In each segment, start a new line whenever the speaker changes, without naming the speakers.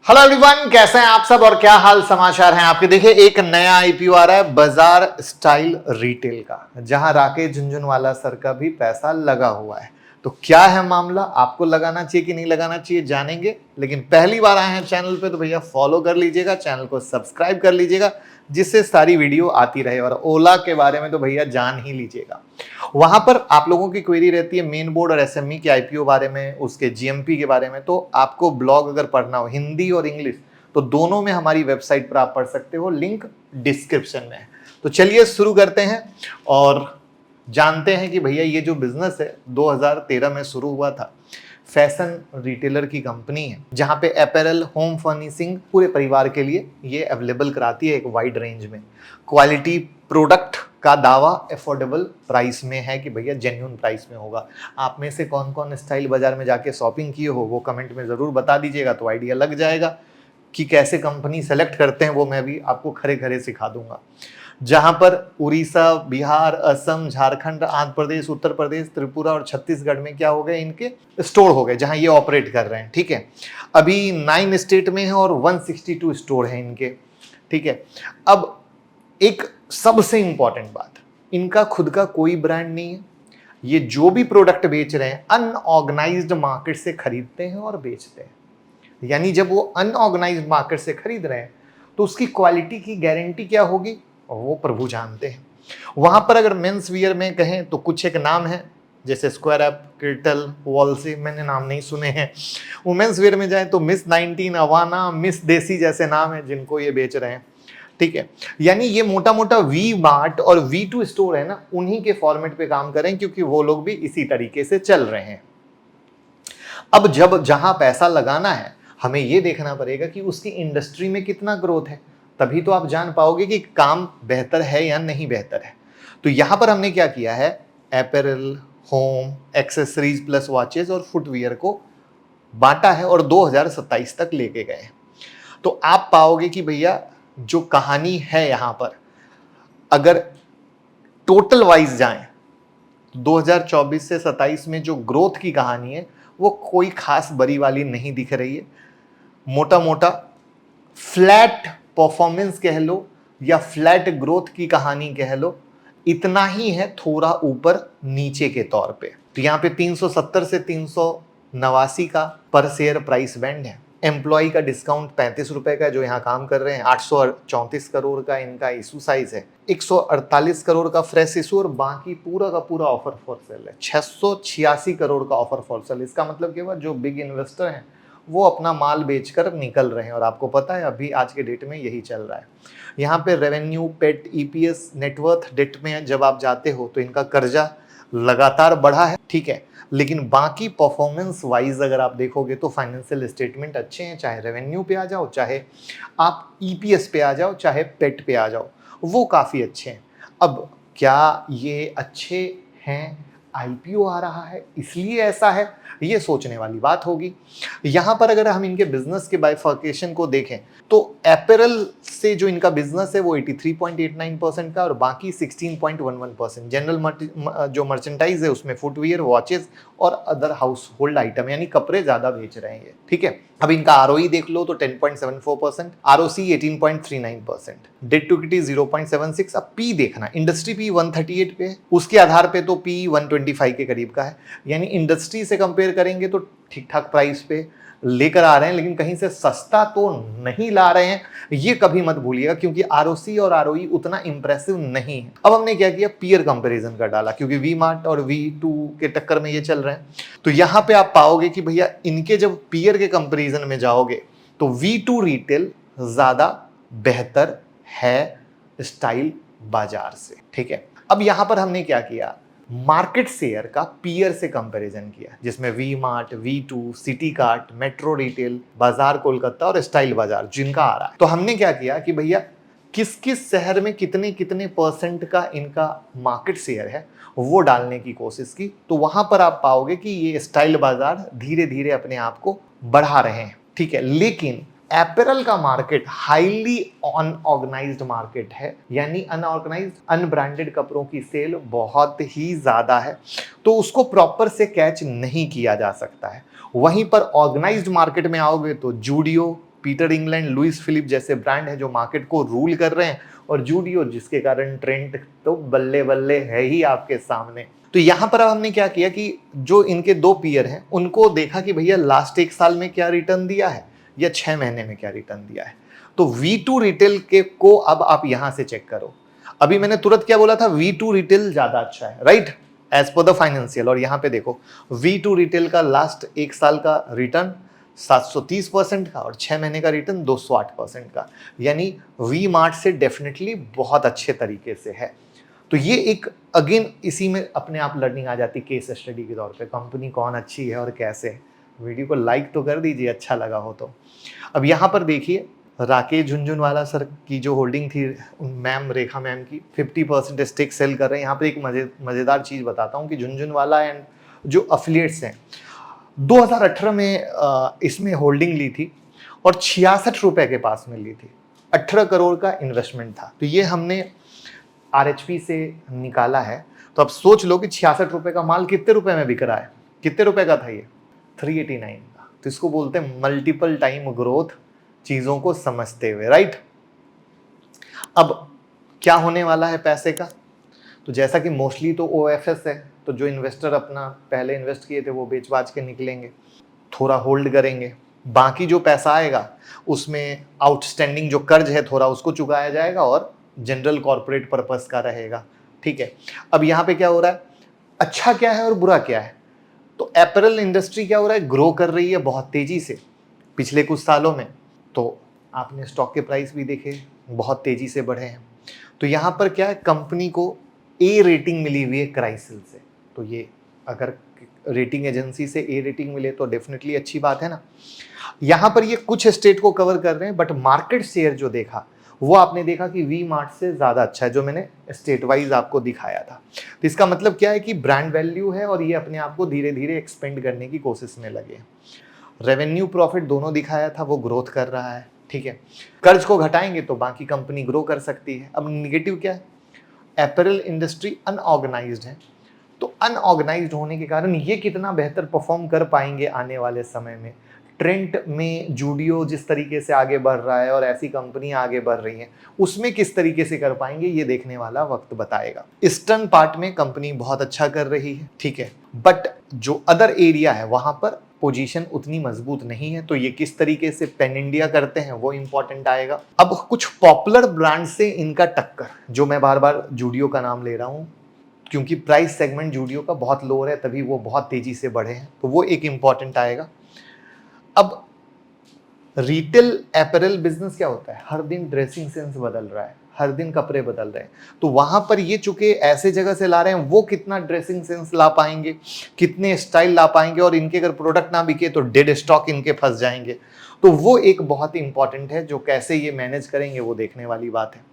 Hello everyone, कैसे हैं आप सब और क्या हाल समाचार हैं आपके। देखिए एक नया आईपीओ आ रहा है बाजार स्टाइल रिटेल का, जहां राकेश झुनझुनवाला सर का भी पैसा लगा हुआ है। तो क्या है मामला, आपको लगाना चाहिए कि नहीं लगाना चाहिए जानेंगे। लेकिन पहली बार आए हैं चैनल पे तो भैया फॉलो कर लीजिएगा, चैनल को सब्सक्राइब कर लीजिएगा, जिससे सारी वीडियो आती रहे। और ओला के बारे में तो भैया जान ही लीजिएगा। वहां पर आप लोगों की क्वेरी रहती है मेन बोर्ड और एसएमई के आईपीओ बारे में, उसके जीएमपी के बारे में। तो आपको ब्लॉग अगर पढ़ना हो हिंदी और इंग्लिश तो दोनों में हमारी वेबसाइट पर आप पढ़ सकते हो, लिंक डिस्क्रिप्शन में है। तो चलिए शुरू करते हैं और जानते हैं कि भैया ये जो बिजनेस है 2013 में शुरू हुआ था। फैशन रिटेलर की कंपनी है जहां पे अपैरल, होम फर्निशिंग पूरे परिवार के लिए ये अवेलेबल कराती है एक वाइड रेंज में। क्वालिटी प्रोडक्ट का दावा अफोर्डेबल प्राइस में है कि भैया जेन्युइन प्राइस में होगा। आप में से कौन कौन स्टाइल बाजार में जाके शॉपिंग किए हो वो कमेंट में ज़रूर बता दीजिएगा, तो आइडिया लग जाएगा कि कैसे कंपनी सेलेक्ट करते हैं। वो मैं भी आपको खरे खरे सिखा दूंगा। जहां पर उड़ीसा, बिहार, असम, झारखंड, आंध्र प्रदेश, उत्तर प्रदेश, त्रिपुरा और छत्तीसगढ़ में क्या हो गए, इनके स्टोर हो गए जहां ये ऑपरेट कर रहे हैं। ठीक है, अभी 9 स्टेट में है और 162 स्टोर है इनके। ठीक है, अब एक सबसे इंपॉर्टेंट बात, इनका खुद का कोई ब्रांड नहीं है। ये जो भी प्रोडक्ट बेच रहे हैं अनऑर्गेनाइज्ड मार्केट से खरीदते हैं और बेचते हैं। यानी जब वो अनऑर्गेनाइज्ड मार्केट से खरीद रहे हैं तो उसकी क्वालिटी की गारंटी क्या होगी वो प्रभु जानते हैं। वहां पर अगर मेंस वियर में कहें तो कुछ एक नाम है, जैसे स्क्वायर अप, किर्टल, वॉल्सी, मैंने नाम नहीं सुने हैं। वुमेन्स वियर में जाए तो मिस 19, अवाना, मिस देसी जैसे नाम है जिनको ये बेच रहे हैं। ठीक है, यानी ये मोटा मोटा वी मार्ट और V2 स्टोर है ना, उन्हीं के फॉर्मेट पे काम करें क्योंकि वो लोग भी इसी तरीके से चल रहे हैं। अब जब जहां पैसा लगाना है हमें यह देखना पड़ेगा कि उसकी इंडस्ट्री में कितना ग्रोथ है, तभी तो आप जान पाओगे कि काम बेहतर है या नहीं बेहतर है। तो यहां पर हमने क्या किया है, apparel, home, accessories plus watches और फुटवियर को बांटा है और 2027 तक लेके गए। तो आप पाओगे कि भैया जो कहानी है यहां पर, अगर टोटल वाइज जाएं 2024 से 27 में जो ग्रोथ की कहानी है वो कोई खास बड़ी वाली नहीं दिख रही है। मोटा मोटा फ्लैट परफॉर्मेंस कह लो या फ्लैट ग्रोथ की कहानी कह लो, इतना ही है, थोड़ा ऊपर नीचे के तौर पे। तो यहाँ पे 370 से 389 का पर शेयर प्राइस बैंड है। एम्प्लॉय का डिस्काउंट 35 रुपए का जो यहाँ काम कर रहे हैं। 834 करोड़ का इनका इशू साइज है। 148 करोड़ का फ्रेश इशू और बाकी पूरा का पूरा ऑफर फॉर सेल है। 686 करोड़ का ऑफर फॉर सेल। इसका मतलब क्या हुआ, जो बिग इन्वेस्टर हैं वो अपना माल बेचकर निकल रहे हैं और आपको पता है अभी आज के डेट में यही चल रहा है। यहाँ पे रेवेन्यू, पेट, ईपीएस, नेटवर्थ डेट में जब आप जाते हो तो इनका कर्जा लगातार बढ़ा है। ठीक है, लेकिन बाकी परफॉर्मेंस वाइज अगर आप देखोगे तो फाइनेंशियल स्टेटमेंट अच्छे हैं, चाहे रेवेन्यू पे आ जाओ, चाहे आप ईपीएस पे आ जाओ, चाहे पेट पे आ जाओ, वो काफ़ी अच्छे हैं। अब क्या ये अच्छे हैं, आईपीओ आ रहा है इसलिए ऐसा है, ये सोचने वाली बात होगी। यहां पर अगर हम इनके बिजनेस के बाइफर्केशन को देखें तो अपैरल से जो इनका बिजनेस है वो 83.89% का और बाकी 16.11%। जनरल जो मर्चेंटाइज है उसमें फुटवियर, वॉचेस और अदर हाउस होल्ड आइटम यानी कपड़े ज्यादा बेच रहे हैं ये। ठीक है, अब इनका आरओई देख लो तो 10.74%, आरओसी 18.39%, डेट टू इक्विटी 0.76। अब पी देखना, इंडस्ट्री पी 138 पे, उसके आधार पे तो पी 125 के करीब का है। यानी इंडस्ट्री से कंपेयर करेंगे तो ठीक ठाक प्राइस पे लेकर आ रहे हैं, लेकिन कहीं से सस्ता तो नहीं ला रहे हैं, ये कभी मत भूलिएगा, क्योंकि आरओसी और आरओई उतना इंप्रेसिव नहीं है। अब हमने क्या किया, पीयर कंपैरिजन कर डाला, क्योंकि वी मार्ट और V2 के टक्कर में ये चल रहे हैं। तो यहां पे आप पाओगे कि भैया इनके जब पीयर के कंपैरिजन में जाओगे तो V2 रिटेल ज्यादा बेहतर है स्टाइल बाजार से। ठीक है, अब यहां पर हमने क्या किया, मार्केट शेयर का पीयर से कंपैरिजन किया, जिसमें V Mart, V2, City Cart, Metro Retail, Bazaar Kolkata और स्टाइल बाजार जिनका आ रहा है। तो हमने क्या किया कि भैया किस किस शहर में कितने कितने परसेंट का इनका मार्केट शेयर है वो डालने की कोशिश की। तो वहां पर आप पाओगे कि ये स्टाइल बाजार धीरे धीरे अपने आप को बढ़ा रहे हैं। ठीक है, लेकिन अपैरल का मार्केट हाईली अनऑर्गेनाइज्ड मार्केट है, यानी अनऑर्गेनाइज्ड अनब्रांडेड कपड़ों की सेल बहुत ही ज्यादा है, तो उसको प्रॉपर से कैच नहीं किया जा सकता है। वहीं पर ऑर्गेनाइज्ड मार्केट में आओगे तो Zudio, Peter England, Louis Philippe जैसे ब्रांड है जो मार्केट को रूल कर रहे हैं, और जूडियो जिसके कारण ट्रेंड तो बल्ले बल्ले है ही आपके सामने। तो यहां पर अब हमने क्या किया कि जो इनके दो पीयर हैं उनको देखा कि भैया लास्ट एक साल में क्या रिटर्न दिया है या 6 महीने में क्या रिटर्न दिया है। तो V2 रिटेल के को अब आप यहां से चेक करो। अभी मैंने तुरंत क्या बोला था, V2 रिटेल ज्यादा अच्छा है, right, as per the financial. और यहां पे देखो V2 रिटेल का लास्ट एक साल का रिटर्न 730% का और 6 महीने का रिटर्न 208% का, यानी वी मार्ट से डेफिनेटली बहुत अच्छे तरीके से है। तो ये एक अगेन इसी में अपने आप लर्निंग आ जाती केस स्टडी के तौर पे, कंपनी कौन अच्छी है और कैसे है। वीडियो को लाइक तो कर दीजिए अच्छा लगा हो तो। अब यहाँ पर देखिए राकेश झुनझुनवाला सर की जो होल्डिंग थी मैम, रेखा मैम की, 50% स्टेक सेल कर रहे हैं। यहाँ पर एक मज़ेदार चीज़ बताता हूँ कि झुनझुनवाला एंड जो अफिलिएट्स हैं 2018 में इसमें होल्डिंग ली थी और 66 रुपए के पास में ली थी, 18 करोड़ का इन्वेस्टमेंट था। तो ये हमने RHP से निकाला है। तो अब सोच लो कि 66 रुपए का माल कितने रुपए में बिक रहा है, कितने रुपए का था ये, 389 का। तो इसको बोलते हैं मल्टीपल टाइम ग्रोथ, चीजों को समझते हुए, राइट। अब क्या होने वाला है पैसे का, तो जैसा कि मोस्टली तो OFS है, तो जो इन्वेस्टर अपना पहले इन्वेस्ट किए थे वो बेच बाच के निकलेंगे, थोड़ा होल्ड करेंगे, बाकी जो पैसा आएगा उसमें आउटस्टैंडिंग जो कर्ज है थोड़ा उसको चुकाया जाएगा और जनरल कॉर्पोरेट पर्पस का रहेगा, ठीक है। अब यहाँ पे क्या हो रहा है, अच्छा क्या है और बुरा क्या है। तो अपैरल इंडस्ट्री क्या हो रहा है, ग्रो कर रही है बहुत तेजी से पिछले कुछ सालों में। तो आपने स्टॉक के प्राइस भी देखे बहुत तेजी से बढ़े हैं। तो यहाँ पर क्या है, कंपनी को A रेटिंग मिली हुई है क्राइसिल से। तो ये अगर रेटिंग एजेंसी से A रेटिंग मिले तो डेफिनेटली अच्छी बात है ना। यहाँ पर ये कुछ स्टेट को कवर कर रहे हैं, बट मार्केट शेयर जो देखा वो आपने देखा कि वी मार्ट से ज़्यादा अच्छा है, जो मैंने स्टेट वाइज आपको दिखाया था। तो इसका मतलब क्या है कि ब्रांड वैल्यू है और ये अपने आप को धीरे धीरे एक्सपेंड करने की कोशिश में लगे। रेवेन्यू प्रॉफिट दोनों दिखाया था, वो ग्रोथ कर रहा है, ठीक है। कर्ज को घटाएंगे तो बाकी कंपनी ग्रो कर सकती है। अब निगेटिव क्या है, अपैरल इंडस्ट्री अनऑर्गेनाइज्ड है। तो अनऑर्गेनाइज्ड होने के कारण ये कितना बेहतर परफॉर्म कर पाएंगे आने वाले समय में। ट्रेंड में जूडियो जिस तरीके से आगे बढ़ रहा है और ऐसी कंपनियां आगे बढ़ रही हैं, उसमें किस तरीके से कर पाएंगे ये देखने वाला वक्त बताएगा। ईस्टर्न पार्ट में कंपनी बहुत अच्छा कर रही है, ठीक है, बट जो अदर एरिया है वहां पर पोजीशन उतनी मजबूत नहीं है। तो ये किस तरीके से पैन इंडिया करते हैं वो इंपॉर्टेंट आएगा। अब कुछ पॉपुलर ब्रांड से इनका टक्कर, जो मैं बार बार जूडियो का नाम ले रहा हूँ क्योंकि प्राइस सेगमेंट जूडियो का बहुत लोअर है, तभी वो बहुत तेजी से बढ़े हैं, तो वो एक इंपॉर्टेंट आएगा। अब रिटेल अपैरल बिजनेस क्या होता है, हर दिन ड्रेसिंग सेंस बदल रहा है, हर दिन कपड़े बदल रहे हैं। तो वहां पर ये चूंकि ऐसे जगह से ला रहे हैं, वो कितना ड्रेसिंग सेंस ला पाएंगे, कितने स्टाइल ला पाएंगे, और इनके अगर प्रोडक्ट ना बिके तो डेड स्टॉक इनके फंस जाएंगे। तो वो एक बहुत ही इंपॉर्टेंट है, जो कैसे ये मैनेज करेंगे वो देखने वाली बात है।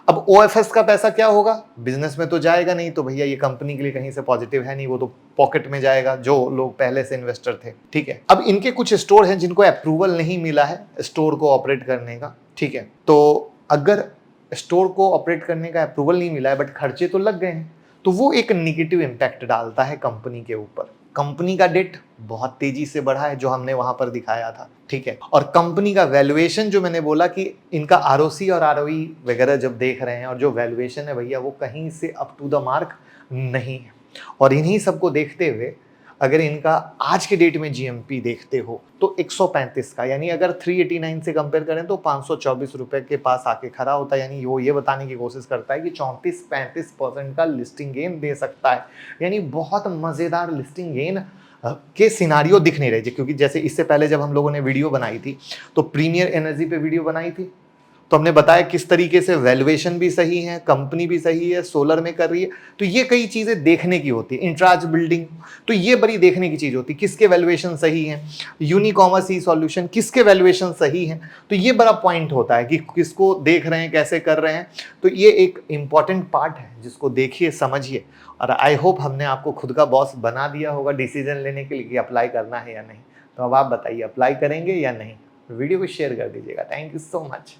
अब OFS का पैसा क्या होगा, बिजनेस में तो जाएगा नहीं, तो भैया ये कंपनी के लिए कहीं से पॉजिटिव है नहीं, वो तो पॉकेट में जाएगा जो लोग पहले से इन्वेस्टर थे, ठीक है। अब इनके कुछ स्टोर हैं जिनको अप्रूवल नहीं मिला है स्टोर को ऑपरेट करने का, ठीक है। तो अगर स्टोर को ऑपरेट करने का अप्रूवल नहीं मिला है बट खर्चे तो लग गए हैं, तो वो एक निगेटिव इम्पैक्ट डालता है कंपनी के ऊपर। कंपनी का डेट बहुत तेजी से बढ़ा है, जो हमने वहां पर दिखाया था, ठीक है। और कंपनी का वैल्यूएशन, जो मैंने बोला कि इनका ROC और ROE वगैरह जब देख रहे हैं, और जो वैल्यूएशन है भैया वो कहीं से अप टू द मार्क नहीं है। और इन्हीं सबको देखते हुए अगर इनका आज के डेट में GMP देखते हो तो 135 का, यानी अगर 389 से कंपेयर करें तो 524 रुपए के पास आके खड़ा होता है। यानी वो ये बताने की कोशिश करता है कि 34-35% का लिस्टिंग गेन दे सकता है। यानी बहुत मजेदार लिस्टिंग गेन के सिनारियो दिख नहीं रहे, क्योंकि जैसे इससे पहले जब हम लोगों ने वीडियो बनाई थी तो प्रीमियर एनर्जी पे वीडियो बनाई थी, तो हमने बताया किस तरीके से वैल्यूएशन भी सही है, कंपनी भी सही है, सोलर में कर रही है। तो ये कई चीजें देखने की होती है। इंट्राज बिल्डिंग, तो ये बड़ी देखने की चीज होती है, किसके वैल्यूएशन सही है। यूनिकॉमर्स ई सॉल्यूशन, किसके वैल्यूएशन सही है। तो ये बड़ा पॉइंट होता है कि किसको देख रहे हैं, कैसे कर रहे हैं। तो ये एक इंपॉर्टेंट पार्ट है जिसको देखिए, समझिए। और आई होप हमने आपको खुद का बॉस बना दिया होगा डिसीजन लेने के लिए कि अप्लाई करना है या नहीं। तो अब आप बताइए, अप्लाई करेंगे या नहीं। वीडियो को शेयर कर दीजिएगा। Thank you so much.